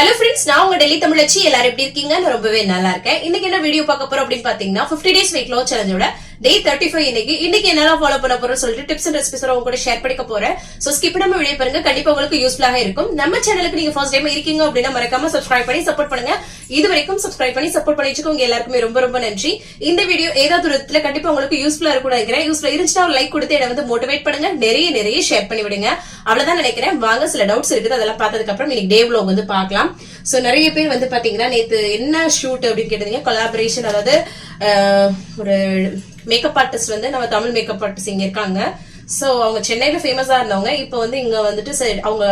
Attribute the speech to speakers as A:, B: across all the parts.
A: Hello friends, நான் உங்க டெல்லி தமிழச்சி. எல்லாரும் எப்படி இருக்கீங்க? நான் ரொம்பவே நல்லா இருக்கேன். இன்னைக்கு என்ன வீடியோ பார்க்க போறோம் அப்படின்னு பாத்தீங்கன்னா 50 days weight loss challenge-ஓட day 35 இன்னைக்கு என்னெல்லாம் ஃபாலோ பண்ண போறோம் சொல்லிட்டு டிப்ஸ் அண்ட் ரெசிபிஸ் உங்க கூட ஷேர் பண்ணிக்க போறேன். சோ ஸ்கிப் பண்ணாம வீடியோ பாருங்க, கண்டிப்பா உங்களுக்கு யூஸ்ஃபுல்லாக இருக்கும். நம்ம சேனலுக்கு நீங்க ஃபர்ஸ்ட் டைம் இருக்கீங்க அப்படின்னா மறக்காம சப்ஸ்கிரைப் பண்ணி சப்போர்ட் பண்ணுங்க. இது வரைக்கும் சப்ஸ்கிரைப் பண்ணி சப்போர்ட் பண்ணிச்சுக்கோங்க. எல்லாருக்குமே ரொம்ப ரொம்ப நன்றி. இந்த வீடியோ ஏதாவது ஒரு இடத்துல கண்டிப்பா உங்களுக்கு யூஸ்ஃபுல்லா இருக்கும்னு நினைக்கிறேன். யூஸ்ஃபுல்லா இருந்துச்சுன்னா ஒரு லைக் கொடுத்து என்ன மோட்டிவேட் பண்ணுங்க. நிறைய ஷேர் பண்ணி விடுங்க. அவ்வளவுதான் நினைக்கிறேன். வாங்க, சில டவுட்ஸ் இருக்குது, அதெல்லாம் பார்த்ததுக்கு அப்புறம் இன்னைக்கு டே vlog பார்க்கலாம். சோ நிறைய பேர் பாத்தீங்கன்னா நேத்து என்ன ஷூட் அப்படின்னு கேட்டீங்க. கொலாபரேஷன், அதாவது ஒரு மேக்கப் ஆர்டிஸ்ட் நம்ம தமிழ் மேக்கப் ஆர்டிஸ்ட் இங்க இருக்காங்க. சோ அவங்க சென்னையில ஃபேமஸா இருந்தவங்க. இப்ப இங்க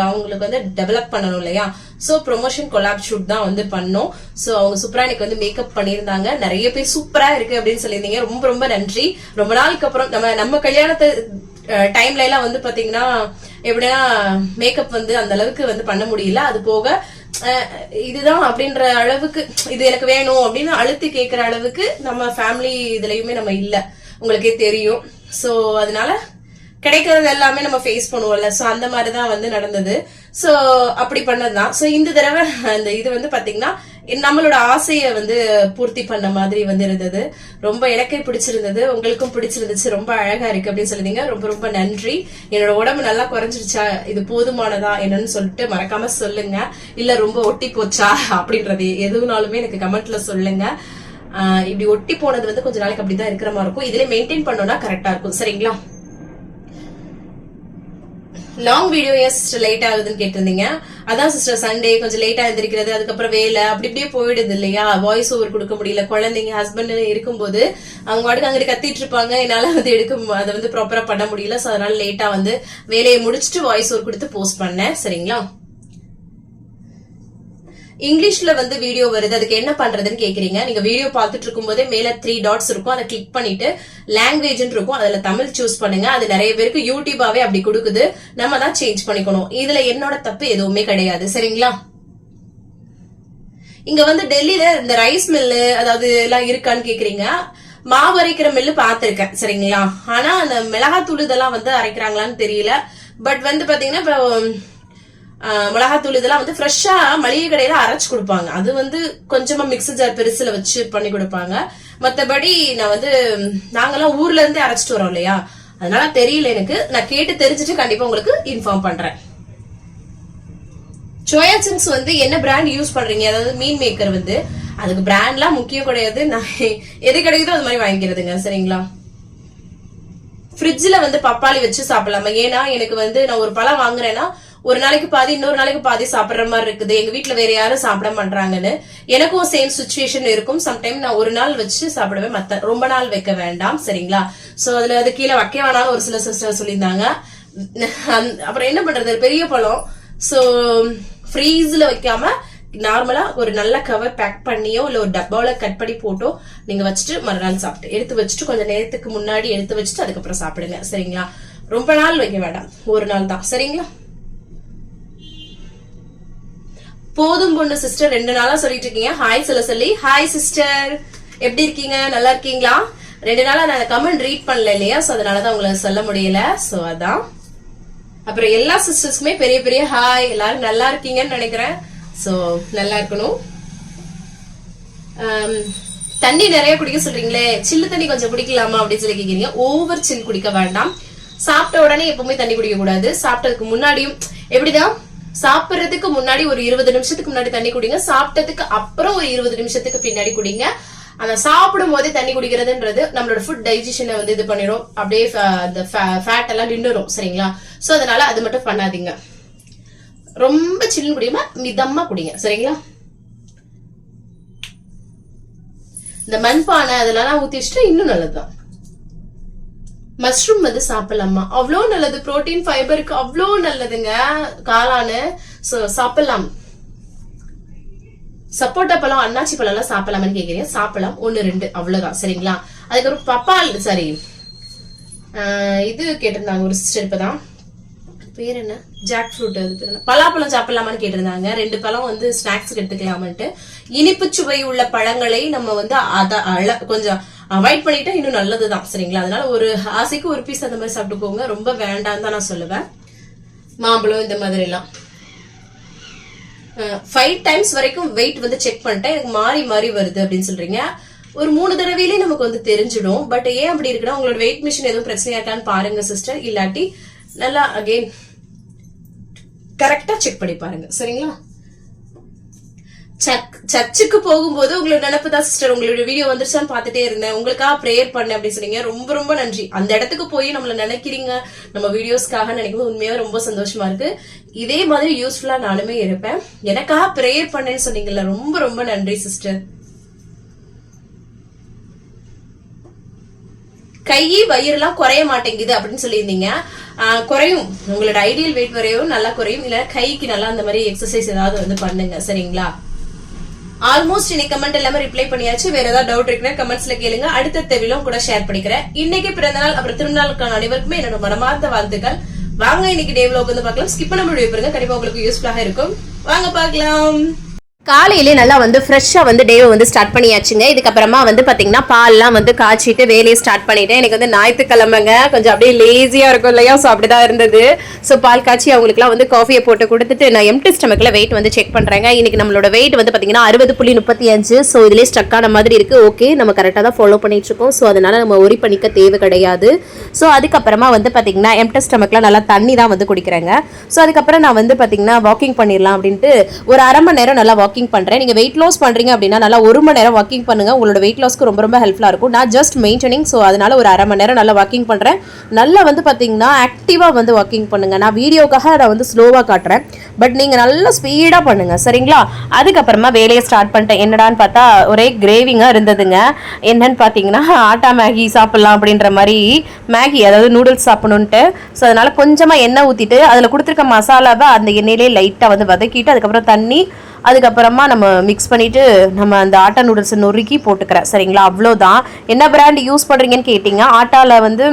A: அவங்களுக்கு டெவலப் பண்ணணும் இல்லையா? சோ ப்ரொமோஷன் கொலாப் ஷூட் தான் பண்ணோம். சோ அவங்க சூப்பரா எனக்கு மேக்கப் பண்ணிருந்தாங்க. நிறைய பேர் சூப்பரா இருக்கு அப்படின்னு சொல்லியிருந்தீங்க. ரொம்ப ரொம்ப நன்றி. ரொம்ப நாளுக்கு அப்புறம் நம்ம கல்யாணத்தை டைம்ல எல்லாம் பாத்தீங்கன்னா எப்படின்னா மேக்கப் அந்த அளவுக்கு பண்ண முடியல. அது போக இதுதான் அப்படின்ற அளவுக்கு இது எனக்கு வேணும் அப்படின்னு அழுத்தி கேட்கிற அளவுக்கு நம்ம ஃபேமிலி இதுலயுமே நம்ம இல்ல, உங்களுக்கே தெரியும். சோ அதனால கிடைக்கிறது எல்லாமே நம்ம ஃபேஸ் பண்ணுவோம்ல. சோ அந்த மாதிரிதான் நடந்தது. சோ அப்படி பண்ணதுதான். சோ இந்த தடவை அந்த இது பாத்தீங்கன்னா நம்மளோட ஆசைய பூர்த்தி பண்ண மாதிரி இருந்தது. ரொம்ப எனக்கே பிடிச்சிருந்தது, உங்களுக்கும் பிடிச்சிருந்துச்சு. ரொம்ப அழகா இருக்கு அப்படின்னு சொல்லிருந்தீங்க. ரொம்ப ரொம்ப நன்றி. என்னோட உடம்பு நல்லா குறைஞ்சிருச்சா, இது போதுமானதா என்னன்னு சொல்லிட்டு மறக்காம சொல்லுங்க. இல்ல ரொம்ப ஒட்டி போச்சா அப்படின்றது எதுனாலுமே எனக்கு கமெண்ட்ல சொல்லுங்க. இப்படி ஒட்டி போனது கொஞ்ச நாளைக்கு அப்படிதான் இருக்கிற மாதிரி இருக்கும். இதுல மெயின்டைன் பண்ணோம்னா கரெக்டா இருக்கும். சரிங்களா? லாங் வீடியோ ஏன் சிஸ்டர் லேட் ஆகுதுன்னு கேட்டிருந்தீங்க. அதான் சிஸ்டர், சண்டே கொஞ்சம் லேட்டா எழுந்திருக்கிறது, அதுக்கப்புறம் வேலை அப்படி இப்படியே போயிடுது இல்லையா? வாய்ஸ் ஓவர் கொடுக்க முடியல. குழந்தைங்க ஹஸ்பண்ட் இருக்கும்போது அவங்க வாட்டுக்கு அங்கிட்டு கத்திட்டு இருப்பாங்க. என்னால அதை ப்ராப்பரா பண்ண முடியல. சோ அதனால லேட்டா வேலையை முடிச்சுட்டு வாய்ஸ் ஓவர் கொடுத்து போஸ்ட் பண்ணேன். சரிங்களா? இங்கிலீஷ்ல வீடியோ வருது, அதுக்கு என்ன பண்றதுன்னு கேக்குறீங்க. நீங்க வீடியோ பார்த்துட்டு இருக்கும் போதே மேல 3 டாட்ஸ் இருக்கும், அதை கிளிக் பண்ணிட்டு லாங்குவேஜ் இருக்கும், அதுல தமிழ் சூஸ் பண்ணுங்க. அது நிறைய பேருக்கு யூடியூபாவே அப்படி கொடுக்குது. நம்ம தான் சேஞ்ச் பண்ணிக்கணும். இதுல என்னோட தப்பு எதுவுமே கிடையாது. சரிங்களா? இங்க டெல்லியில இந்த ரைஸ் மில்லு அதாவது எல்லாம் இருக்கான்னு கேக்குறீங்க. மாவு அரைக்கிற மில்லு பாத்திருக்கேன். சரிங்களா? ஆனா அந்த மிளகாத்தூள் இதெல்லாம் அரைக்கிறாங்களான்னு தெரியல. பட் பாத்தீங்கன்னா இப்ப மிளகாத்தூள் இதெல்லாம் ஃப்ரெஷ்ஷா மளிகை கடையில அரைச்சு கொடுப்பாங்க. அது கொஞ்சமா மிக்ஸி ஜார் பெருசுல வச்சு பண்ணி கொடுப்பாங்க. மத்தபடி நாங்கெல்லாம் ஊர்ல இருந்தே அரைச்சிட்டு வரோம் இல்லையா? அதனால தெரியல எனக்கு. நான் கேட்டு தெரிஞ்சுட்டு கண்டிப்பா உங்களுக்கு இன்ஃபார்ம் பண்றேன். சோயா சங்க்ஸ் என்ன பிராண்ட் யூஸ் பண்றீங்க? அதாவது மீன் மேக்கர் அதுக்கு பிராண்ட்லாம் முக்கியம் கிடையாது. நான் எது கிடைக்குதோ அது மாதிரி வாங்கிக்கிறதுங்க. சரிங்களா? ஃப்ரிட்ஜ்ல பப்பாளி வச்சு சாப்பிடலாமா? ஏன்னா எனக்கு நான் ஒரு பழம் வாங்குறேன்னா ஒரு நாளைக்கு பாதி இன்னொரு நாளைக்கு பாதி சாப்பிடுற மாதிரி இருக்குது. எங்க வீட்டுல வேற யாரும் சாப்பிட மாட்டாங்கன்னு எனக்கும் சேம் சிச்சுவேஷன் இருக்கும். சம்டைம் நான் ஒரு நாள் வச்சு சாப்பிடுவேன், மத்த ரொம்ப நாள் வைக்க வேண்டாம். சரிங்களா? சோ அது கீழே வைக்க வேணாம்னு ஒரு சில சிஸ்டர் சொல்லியிருந்தாங்க. அப்புறம் என்ன பண்றது, பெரிய பழம். சோ ஃப்ரீஸ்ல வைக்காம நார்மலா ஒரு நல்ல கவர் பேக் பண்ணியோ இல்ல ஒரு டப்பாவில கட் பண்ணி போட்டோ நீங்க வச்சுட்டு மறுநாள் சாப்பிட்டு எடுத்து வச்சுட்டு கொஞ்சம் நேரத்துக்கு முன்னாடி எடுத்து வச்சுட்டு அதுக்கப்புறம் சாப்பிடுங்க. சரிங்களா? ரொம்ப நாள் வைக்க வேண்டாம், ஒரு நாள் தான். சரிங்களா? போதும் பொண்ணு சிஸ்டர் 2 நாளா சொல்லிட்டு இருக்கீங்க. ஹாய் சொல்லி. ஹாய் சிஸ்டர், எப்படி இருக்கீங்க? நல்லா இருக்கீங்களா? 2 நாளா நான் கமெண்ட் ரீட் பண்ணல இல்லையா? சோ அதனாலதான் உங்களை சொல்ல முடியல. சோ அதான். அப்புறம் எல்லா சிஸ்டர்ஸ்க்குமே பெரிய பெரிய ஹாய். எல்லாரும் நல்லா இருக்கீங்கன்னு நினைக்கிறேன். சோ நல்லா இருக்கணும். தண்ணி நிறைய குடிக்க சொல்றீங்களே, சில்லு தண்ணி கொஞ்சம் குடிக்கலாமா அப்படின்னு சொல்லி கேக்குறீங்க. ஓவர் சில் குடிக்க வேண்டாம். சாப்பிட்ட உடனே எப்பவுமே தண்ணி குடிக்க கூடாது. சாப்பிட்டதுக்கு முன்னாடியும் எப்படிதான், சாப்பிடுறதுக்கு முன்னாடி ஒரு 20 நிமிஷத்துக்கு முன்னாடி தண்ணி குடிங்க. சாப்பிட்டதுக்கு அப்புறம் ஒரு 20 நிமிஷத்துக்கு பின்னாடி குடிங்க. ஆனா சாப்பிடும் போதே தண்ணி குடிக்கிறதுன்றது நம்மளோட ஃபுட் டைஜஷனை இது பண்ணிடும். அப்படியே அந்த ஃபேட் எல்லாம் நின்றுடும். சரிங்களா? சோ அதனால அது மட்டும் பண்ணாதீங்க. ரொம்ப சில்லுன்னு குடிக்காம மிதமா குடிங்க. சரிங்களா? இந்த மண்பானை அதெல்லாம் ஊத்தி வச்சுட்டு இன்னும் நல்லதுதான். மஷ்ரூம் சாப்பிடலாமா? அவ்வளோ நல்லது. புரோட்டீன் ஃபைபருக்கு அவ்வளோ நல்லதுங்க காளானு. சோ சாப்பிடலாம். சப்போட்டா பழம் அன்னாச்சி பழம் எல்லாம் சாப்பிடலாமான்னு கேக்குறீங்க. சாப்பிடலாம், 1 2 அவ்வளவுதான். சரிங்களா? அதுக்கப்புறம் பப்பாள் சரி இது கேட்டிருந்தாங்க ஒரு சிஸ்டர். இப்பதான் பேர் என்ன, ஜாக் ஃப்ரூட், பலாப்பழம் சாப்பிடலாமான்னு கேட்டிருந்தாங்க. 2 பழம் ஸ்நாக்ஸ்க்கு எடுத்துக்கலாமன்ட்டு. இனிப்பு சுவை உள்ள பழங்களை நம்ம கொஞ்சம் அவாய்ட் பண்ணிட்டா இன்னும் நல்லதுதான். சரிங்களா? அதனால ஒரு ஆசைக்கு ஒரு பீஸ் அந்த மாதிரி சாப்பிட்டுக்கோங்க. ரொம்ப வேண்டாம் தான் நான் சொல்லுவேன். மாம்பழம் இந்த மாதிரி எல்லாம் 5 டைம்ஸ் வரைக்கும் வெயிட் வந்து செக் பண்ணிட்டேன், எனக்கு மாறி மாறி வருது அப்படின்னு சொல்றீங்க. ஒரு 3 தடவையிலே நமக்கு வந்து தெரிஞ்சிடும். பட் ஏன் அப்படி இருக்குன்னா உங்களோட வெயிட் மிஷின் எதுவும் பிரச்சனையா இருக்கான்னு பாருங்க சிஸ்டர். இல்லாட்டி நல்லா அகைன் கரெக்டா செக் பண்ணி பாருங்க சரிங்களா. சர்ச்சுக்கு போகும்போது உங்களோட நினைப்பு தான் சிஸ்டர், உங்களோட வீடியோ வந்துருச்சான்னு பாத்துட்டே இருந்தேன், உங்களுக்காக ப்ரேயர் பண்ண அப்படின்னு சொன்னீங்க. ரொம்ப ரொம்ப நன்றி. அந்த இடத்துக்கு போய் நம்மள நினைக்கிறீங்க நம்ம வீடியோஸ்க்காக நினைக்கும் உண்மையா ரொம்ப சந்தோஷமா இருக்கு. இதே மாதிரி யூஸ்ஃபுல்லா நானுமே இருப்பேன். எனக்காக ப்ரேயர் பண்ணேன்னு சொன்னீங்கல்ல, ரொம்ப ரொம்ப நன்றி சிஸ்டர். கை வயிறுலாம் குறைய மாட்டேங்குது அப்படின்னு சொல்லியிருந்தீங்க. குறையும், உங்களோட ஐடியல் வெயிட் வரையும் நல்லா குறையும். இல்ல கைக்கு நல்லா அந்த மாதிரி எக்ஸசைஸ் ஏதாவது வந்து பண்ணுங்க சரிங்களா. ஆல்மோஸ்ட் இன்னைக்கு கமெண்ட் எல்லாமே ரிப்ளை பண்ணியாச்சு. வேற ஏதாவது டவுட் இருக்குன்னா கமெண்ட்ஸ்ல கேளுங்க. அடுத்த தேவையிலும் கூட ஷேர் பண்ணிக்கிறேன். இன்னைக்கு பிறந்த நாள் அப்புறம் திருநாளுக்கான அனைவருக்குமே என்னோட மனமார்ந்த வாழ்த்துக்கள். வாங்க இன்னைக்கு டே vlog வந்து பார்க்கலாம். ஸ்கிப் பண்ண முடிவு பாருங்க, கண்டிப்பா உங்களுக்கு யூஸ்ஃபுல்லாக இருக்கும். வாங்க பார்க்கலாம். காலையிலே நல்லா வந்து ஃப்ரெஷ்ஷாக வந்து டேவை வந்து ஸ்டார்ட் பண்ணியாச்சுங்க. இதுக்கப்புறமா வந்து பார்த்தீங்கன்னா பால்லாம் வந்து காய்ச்சிட்டு வேலையை ஸ்டார்ட் பண்ணிட்டேன். எனக்கு வந்து ஞாயிற்றுக்கிழமைங்க கொஞ்சம் அப்படியே லேசியாக இருக்கும் இல்லையா, ஸோ அப்படி தான் இருந்தது. ஸோ பால் காய்ச்சி அவங்களுக்குலாம் வந்து காஃபியை போட்டு கொடுத்துட்டு நான் எம்டி ஸ்டமக்கில் வெயிட் வந்து செக் பண்ணுறேங்க. இன்னைக்கு நம்மளோட வெயிட் வந்து பார்த்தீங்கன்னா 60.35. ஸோ இதிலே ஸ்டக் ஆன மாதிரி இருக்குது. ஓகே, நம்ம கரெக்டாக தான் ஃபாலோ பண்ணிட்டு இருக்கோம். ஸோ அதனால நம்ம ஒரி பண்ணிக்க தேவை கிடையாது. ஸோ அதுக்கப்புறமா வந்து பார்த்தீங்கன்னா எம்டி ஸ்டமக்கில் நல்லா தண்ணி தான் வந்து குடிக்கிறேங்க. ஸோ அதுக்கப்புறம் நான் வந்து பார்த்தீங்கன்னா வாக்கிங் பண்ணிடலாம் அப்படின்ட்டு ஒரு அரை மணி நேரம் நல்லா வாக்கிங் பண்றேன். நீங்க வெயிட் லாஸ் பண்றீங்க அப்படின்னா நல்லா 1 மணி நேரம் வாக்கிங் பண்ணுங்க. உங்களோட வெயிட் லாஸ்க்கு ரொம்ப ரொம்ப ஹெல்ப்ஃபுல்லா இருக்கும். நான் ஜஸ்ட் மெயின்டெனிங், ஸோ அதனால ஒரு அரை மணி நேரம் நல்லா வாக்கிங் பண்றேன். நல்லா வந்து பாத்தீங்கன்னா ஆக்டிவா வந்து வாக்கிங் பண்ணுங்க. நான் வீடியோக்காக நான் வந்து ஸ்லோவா காட்டுறேன், பட் நீங்க நல்லா ஸ்பீடா பண்ணுங்க சரிங்களா. அதுக்கப்புறமா வேலையை ஸ்டார்ட் பண்ணிட்டேன். என்னடான்னு பார்த்தா ஒரே கிரேவிங்கா இருந்ததுங்க. என்னன்னு பாத்தீங்கன்னா ஆட்டா மேகி சாப்பிடலாம் அப்படின்ற மாதிரி மேகி, அதாவது நூடுல்ஸ் சாப்பிடணுன்ட்டு. ஸோ அதனால கொஞ்சமா எண்ணெய் ஊத்திட்டு அதுல கொடுத்துருக்க மசாலாவை அந்த எண்ணெயிலே லைட்டா வந்து வதக்கிட்டு அதுக்கப்புறம் தண்ணி, அதுக்கப்புறமா நம்ம மிக்ஸ் பண்ணிட்டு நம்ம அந்த ஆட்டா நூடுல்ஸை நொறுக்கி போட்டுக்கிறேன் சரிங்களா. அவ்வளோதான். என்ன பிராண்ட் யூஸ் பண்ணுறீங்கன்னு கேட்டிங்க. ஆட்டாவில் வந்து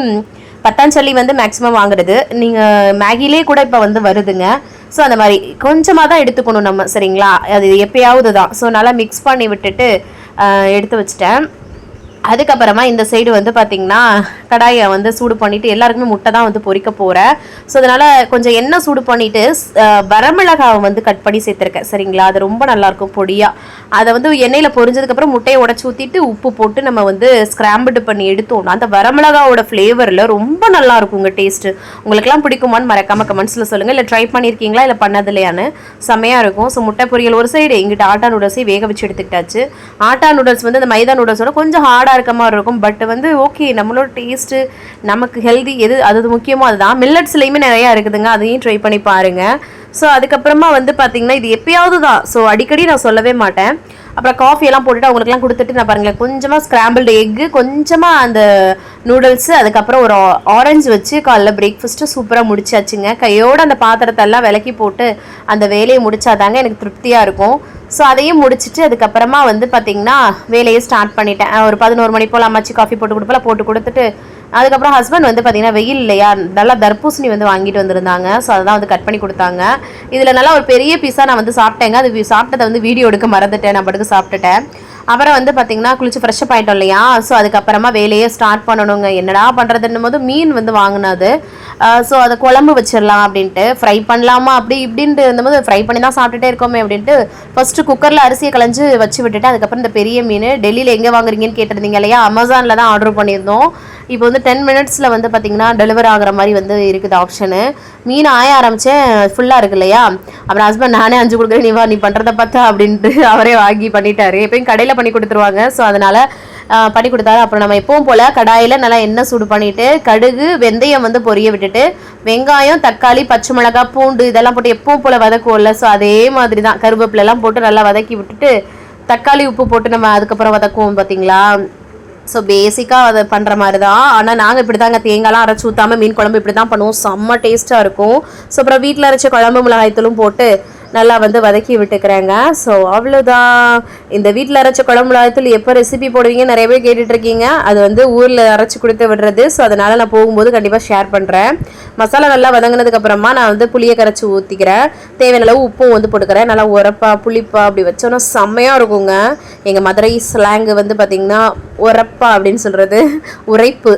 A: பத்தாஞ்சல்லி வந்து மேக்ஸிமம் வாங்குறது. நீங்கள் மேகிலே கூட இப்போ வந்து வருதுங்க. ஸோ அந்த மாதிரி கொஞ்சமாக தான் எடுத்துக்கணும் நம்ம சரிங்களா. அது எப்பயாவது தான். ஸோ நல்லா மிக்ஸ் பண்ணி விட்டுட்டு எடுத்து வச்சுட்டேன். அதுக்கப்புறமா இந்த சைடு வந்து பார்த்திங்கன்னா கடாயை வந்து சூடு பண்ணிவிட்டு எல்லாருக்குமே முட்டை தான் வந்து பொரிக்க போகிறேன். ஸோ அதனால் கொஞ்சம் எண்ணெய் சூடு பண்ணிவிட்டு வரமிளகாவை வந்து கட் பண்ணி சேர்த்துருக்கேன் சரிங்களா. அது ரொம்ப நல்லாயிருக்கும் பொடியாக. அதை வந்து எண்ணெயில் பொரிஞ்சதுக்கப்புறம் முட்டையை உடச்சி ஊற்றிட்டு உப்பு போட்டு நம்ம வந்து ஸ்க்ராம்பிள் பண்ணி எடுத்தோம்னா அந்த வரமிளகாவோட ஃப்ளேவரில் ரொம்ப நல்லா இருக்குங்க டேஸ்ட்டு. உங்களுக்குலாம் பிடிக்குமான்னு மறக்காமல் கமெண்ட்ஸில் சொல்லுங்கள். இல்லை ட்ரை பண்ணியிருக்கீங்களா இல்லை பண்ணது இல்லையான்னு. செம்மையாக இருக்கும். ஸோ முட்டை பொரியல் ஒரு சைடு, எங்கிட்ட ஆட்டா நூடுல்ஸையும் வேக வச்சு எடுத்துக்கிட்டாச்சு. ஆட்டா நூடுல்ஸ் வந்து இந்த மைதா நூடுல்ஸோட கொஞ்சம் ஹார்டாக இருக்க மாதிரி இருக்கும். பட் வந்து ஓகே, நம்மளோட டேஸ்ட்டு நமக்கு ஹெல்தி எது அது முக்கியமோ அதுதான். மில்லட்ஸ்லையுமே நிறையா இருக்குதுங்க, அதையும் ட்ரை பண்ணி பாருங்கள். ஸோ அதுக்கப்புறமா வந்து பார்த்திங்கன்னா இது எப்பயாவது தான். ஸோ அடிக்கடி நான் சொல்லவே மாட்டேன். அப்புறம் காஃபியெல்லாம் போட்டுட்டு அவங்களுக்குலாம் கொடுத்துட்டு நான் பாருங்களேன் கொஞ்சமாக ஸ்க்ராம்பிள்டு எக்கு, கொஞ்சமாக அந்த நூடுல்ஸு, அதுக்கப்புறம் ஒரு ஆரஞ்சு வச்சு காலைல பிரேக்ஃபாஸ்ட்டு சூப்பராக முடிச்சாச்சுங்க. கையோடு அந்த பாத்திரத்தெல்லாம் விலக்கி போட்டு அந்த வேலையை முடிச்சாதாங்க எனக்கு திருப்தியாக இருக்கும். ஸோ அதையும் முடிச்சுட்டு அதுக்கப்புறமா வந்து பார்த்திங்கன்னா வேலையை ஸ்டார்ட் பண்ணிட்டேன். ஒரு 11 மணி போல் அம்மாச்சி காஃபி போட்டு கொடுத்துட்டு அதுக்கப்புறம் ஹஸ்பண்ட் வந்து பார்த்திங்கன்னா வெயில் இல்லையா, நல்லா தர்பூசணி வந்து வாங்கிட்டு வந்திருந்தாங்க. ஸோ அதெல்லாம் வந்து கட் பண்ணி கொடுத்தாங்க. இதில் நல்லா ஒரு பெரிய பீஸாக நான் வந்து சாப்பிட்டேங்க. அது சாப்பிட்டதை வந்து வீடியோ எடுக்க மறந்துட்டேன், நான் படுக்க சாப்பிட்டுட்டேன். அப்புறம் வந்து பார்த்திங்கன்னா குளிச்சு ஃப்ரெஷ்ஷப் ஆகிட்டோம் இல்லையா. ஸோ அதுக்கப்புறமா வேலையே ஸ்டார்ட் பண்ணணுங்க. என்னடா பண்ணுறதுன்னும் போது மீன் வந்து வாங்கினது. ஸோ அதை குழம்பு வச்சிடலாம் அப்படின்ட்டு, ஃப்ரை பண்ணலாமா அப்படி இப்படின்ட்டு இருந்தபோது ஃப்ரை பண்ணி தான் சாப்பிட்டுட்டே இருக்கோமே அப்படின்ட்டு ஃபஸ்ட்டு குக்கரில் அரிசியை களைஞ்சு வச்சு விட்டுட்டு அதுக்கப்புறம் இந்த பெரிய மீன் டெல்லியில் எங்கே வாங்குறீங்கன்னு கேட்டிருந்தீங்க இல்லையா, அமேசானில் தான் ஆர்டர் பண்ணியிருந்தோம். இப்போ வந்து 10 மினிட்ஸில் வந்து பார்த்திங்கன்னா டெலிவரி ஆகிற மாதிரி வந்து இருக்குது ஆப்ஷனு. மீன் ஆய ஆரம்பித்தேன், ஃபுல்லாக இருக்கு இல்லையா. அப்புறம் ஹஸ்பண்ட் நானே 5 கொடுக்குறேன், நீ பண்ணுறத பார்த்தா அப்படின்ட்டு அவரே வாங்கி பண்ணிட்டாரு. எப்பயும் கடையில் பண்ணி கொடுத்துருவாங்க. ஸோ அதனால் பண்ணி கொடுத்தாரு. அப்புறம் நம்ம எப்பவும் போல் கடாயில் நல்லா எண்ணெய் சூடு பண்ணிவிட்டு கடுகு வெந்தயம் வந்து பொரிய விட்டுட்டு வெங்காயம் தக்காளி பச்சை மிளகாய் பூண்டு இதெல்லாம் போட்டு எப்பவும் போல் வதக்குவோம்ல. ஸோ அதே மாதிரி தான் கருவேப்பிலெல்லாம் போட்டு நல்லா வதக்கி விட்டுட்டு தக்காளி உப்பு போட்டு நம்ம அதுக்கப்புறம் வதக்குவோம் பார்த்தீங்களா. ஸோ பேசிக்காக அதை பண்ணுற மாதிரி தான். ஆனால் நாங்கள் இப்படி தாங்க தேங்காய்லாம் அரைச்சி ஊற்றாமல் மீன் குழம்பு இப்படி தான் பண்ணுவோம். செம்ம டேஸ்ட்டாக இருக்கும். ஸோ அப்புறம் வீட்டில் அரைச்ச குழம்பு மிளகாய்த்தூளும் போட்டு நல்லா வந்து வதக்கி விட்டுக்கிறேங்க. ஸோ அவ்வளோதான். இந்த வீட்டில் அரைச்ச குழம்பு மிளகாய்த்தூள் எப்போ ரெசிபி போடுவீங்க நிறைய பேர் கேட்டுட்ருக்கீங்க. அது வந்து ஊரில் அரைச்சி கொடுத்து விடுறது. ஸோ அதனால் நான் போகும்போது கண்டிப்பாக ஷேர் பண்ணுறேன். மசாலா நல்லா வதங்கினதுக்கப்புறமா நான் வந்து புளியை கரைச்சி ஊற்றிக்கிறேன். தேவையான அளவு உப்பும் வந்து போட்டுக்கிறேன். நல்லா உரப்பா புளிப்பா அப்படி வச்சோன்னா செம்மையாக இருக்குங்க. எங்கள் மதுரை ஸ்லாங்கு வந்து பார்த்திங்கன்னா உரப்பா அப்படின்னு சொல்கிறது உரைப்பு.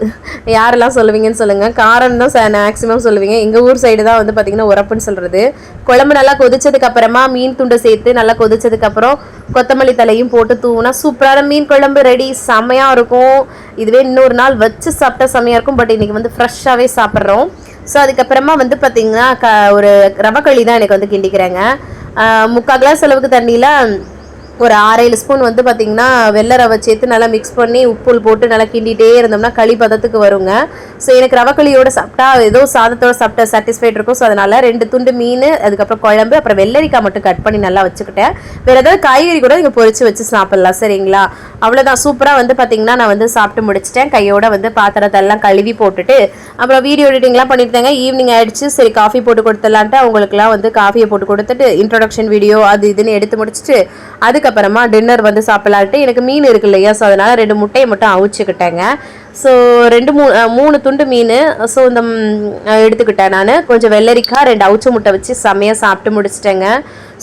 A: யாரெல்லாம் சொல்லுவீங்கன்னு சொல்லுங்கள். காரம் தான் மேக்ஸிமம் சொல்லுவீங்க. எங்கள் ஊர் சைடு தான் வந்து பார்த்திங்கன்னா உரப்புன்னு சொல்கிறது. குழம்பு நல்லா கொதிச்சதுக்கு அதுக்கப்புறமா மீன் துண்டு சேர்த்து நல்லா கொதிச்சதுக்கப்புறம் கொத்தமல்லி தலையும் போட்டு தூவுனா சூப்பரான மீன் குழம்பு ரெடி. செம்மையாக இருக்கும். இதுவே இன்னொரு நாள் வச்சு சாப்பிட்டா செம்மையாக இருக்கும். பட் இன்றைக்கி வந்து ஃப்ரெஷ்ஷாகவே சாப்பிட்றோம். ஸோ அதுக்கப்புறமா வந்து பார்த்திங்கன்னா ஒரு ரவக்களி தான் எனக்கு வந்து கிண்டிக்கிறேங்க. 3/4 கிளாஸ் அளவுக்கு தண்ணியில் ஒரு 6-7 ஸ்பூன் வந்து பார்த்திங்கன்னா வெள்ளை ரவை சேர்த்து நல்லா மிக்ஸ் பண்ணி உப்புள் போட்டு நல்லா கிண்டிகிட்டே இருந்தோம்னா களி பதத்துக்கு வருங்க. ஸோ எனக்கு ரவக்களியோட சாப்பிட்டா ஏதோ சாதத்தோடு சாப்பிட்டா சாட்டிஸ்ஃபைட் இருக்கும். ஸோ அதனால் 2 துண்டு மீன், அதுக்கப்புறம் குழம்பு, அப்புறம் வெள்ளரிக்காய் மட்டும் கட் பண்ணி நல்லா வச்சுக்கிட்டேன். வேறு ஏதாவது காய்கறி கூட நீங்கள் பொரிச்சு வச்சு சாப்பிட்லாம். சரிங்களா? அவ்வளோதான். சூப்பராக வந்து பார்த்திங்கன்னா நான் வந்து சாப்பிட்டு முடிச்சிட்டேன். கையோட வந்து பாத்திரத்தெல்லாம் கழுவி போட்டுட்டு அப்புறம் வீடியோ எடிட்டிங்லாம் பண்ணியிருந்தேங்க. ஈவினிங் ஆகிடுச்சு. சரி காஃபி போட்டு கொடுத்துடலான்ட்டு அவங்களுக்குலாம் வந்து காஃபியை போட்டு கொடுத்துட்டு இன்ட்ரொடக்ஷன் வீடியோ அது இதுன்னு எடுத்து முடிச்சுட்டு அதுக்கப்புறமா டின்னர் வந்து சாப்பிடலான்ட்டு எனக்கு மீன் இருக்கு இல்லையா, ஸோ அதனால் 2 முட்டையை மட்டும் அவிச்சுக்கிட்டேங்க. ஸோ 3 துண்டு மீன் ஸோ இந்த எடுத்துக்கிட்டேன். நான் கொஞ்சம் வெள்ளரிக்காய் 2 அவிச்ச முட்டை வச்சு செம்மையாக சாப்பிட்டு முடிச்சிட்டேங்க.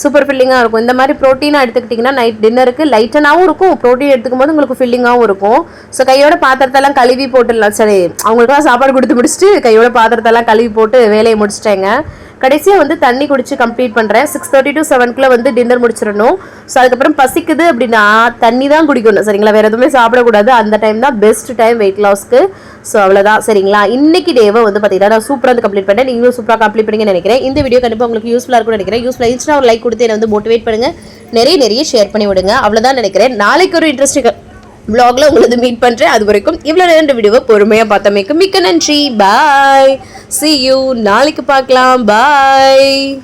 A: சூப்பர் ஃபில்லிங்காக இருக்கும். இந்த மாதிரி ப்ரோட்டீனாக எடுத்துக்கிட்டிங்கன்னா நைட் டின்னருக்கு லைட்டனாகவும் இருக்கும், ப்ரோட்டீன் எடுத்துக்கும் போது உங்களுக்கு ஃபில்லிங்காகவும் இருக்கும். ஸோ கையோட பாத்திரத்தெல்லாம் கழுவி போட்டுடலாம். சரி அவங்களுக்குலாம் சாப்பாடு கொடுத்து முடிச்சுட்டு கையோட பாத்திரத்தெல்லாம் கழுவி போட்டு வேலையை முடிச்சிட்டேங்க. கடைசியாக வந்து தண்ணி குடிச்சு கம்ப்ளீட் பண்ணுறேன். 6:30 to 7 வந்து டின்னர் முடிச்சிடணும். ஸோ அதுக்கப்புறம் பசிக்குது அப்படின்னா தண்ணி தான் குடிக்கணும். சரிங்களா? வேறு எதுவுமே சாப்பிடக்கூடாது. அந்த டைம் தான் பெஸ்ட் டைம் வெயிட் லாஸ்க்கு. ஸோ அவ்வளோதான். சரிங்களா? இன்னைக்கு டேவை வந்து பார்த்தீங்கன்னா நான் சூப்பராக வந்து கம்ப்ளீட் பண்ணேன். நீங்களும் சூப்பராக கம்ப்ளீட் பண்ணிங்கன்னு நினைக்கிறேன். இந்த வீடியோ கண்டிப்பாக உங்களுக்கு யூஸ்ஃபுல்லாக இருக்கும்னு நினைக்கிறேன். யூஸ்ஃபுல்லாக இருந்துச்சுன்னா ஒரு லைக் கொடுத்து என்னை வந்து மோட்டிவேட் பண்ணுங்கள். நிறைய ஷேர் பண்ணி விடுங்க. அவ்வளோதான் நினைக்கிறேன். நாளைக்கு ஒரு இன்ட்ரெஸ்டிங் vlogல உங்களை மீட் பண்ணுறேன். அது வரைக்கும் இவ்வளோ நேரம் வீடியோவை பொறுமையாக பார்த்தமைக்கு மிக்க நன்றி. பாய். See you. நாளைக்கு பார்க்கலாம். பாய்.